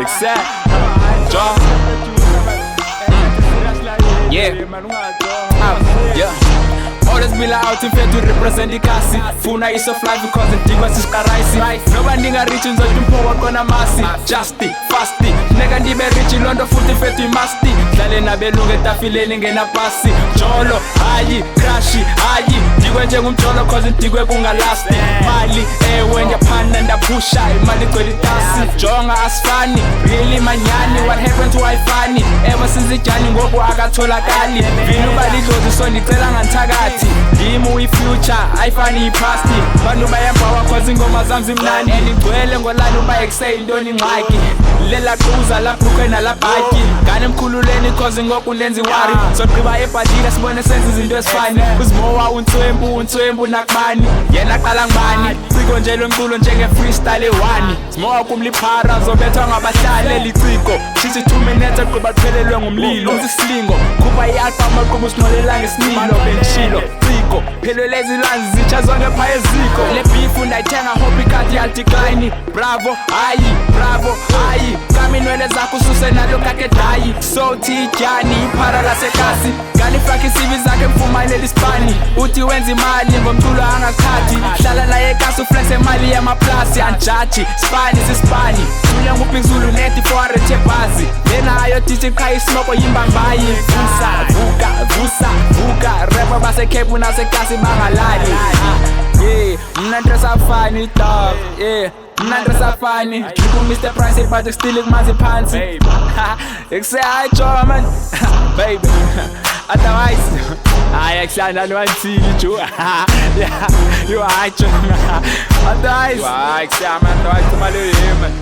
Exact. John. Yeah. Yeah. Always be like out in fair to represent the kasi. Funa is of life because the digwas is karaisi. Nobody nga rich in the power kona masi. Justy, fasty. Nega ndibe rich in London futi fetu masti. Dale na belunge tafileni ngena pasi. Jolo, ayi, crashi, ayi. Digwe njengu mjolo cause digwe kunga lasti. Mali, when ya pan and pusha. Mali kweli tasi. Jonga asfani, really manyani. What happened to Ifani? Ever since the jani ngoku akathola kali. Vinu balidlozi so nicela ngantagati. Dimu i-future, ayifani i-pasti. Bantu bayembawa cause ingoma zami zimnandi. Nigcwele ngolani uba-excel intoni ngxaki. Lela quza laphuke nalabhaki. Ngane emkhululeni cause ngoku lenzi wari. Sogqiba ebhadile sibone senza izinto ezifani. Uzimowa untswembu nakubani. Yena qala ngibani. Ciko nje lomculo njenge-freestyle ewani. Zimowa kumliphara zobethwa ngabahlali eliciko. Shithi 2 minutes egqiba kuphelelwe ngumlilo. Uzislingo kuba i-album aquba usinqolela ngesimilo benshilo. Ciko phelele izilanzi zitsha zonke phaya eziko. Le beef undayithenga hope ikati yadecline. Bravo hayi, bravo hayi. Kami nwele zakho ususe nalo kakedayi. So tijani iphara lasekasi. Kanifaka isivi zakhe mfumanele ispani. Uthi wenza imali ngomculo angakhathi. Hlala naye ekasi uflex emali yamaplasi. Anjaji spani sispani. Thunya nguphi Zulu neti 400 yebhazi. Lena ayo dithi qha ismoke yimbambayi. Vuka rapper baseCape nasekasi bangalali. Yeah, mna ndresa fani dog. Yeah, mna ndresa fani. Ngiku Mr Price but still kumazi phansi. Ekuse hayi Joe man. Baby. Otherwise, I actually don't want to see you. Yeah, you are Joe. Otherwise, you are actually man.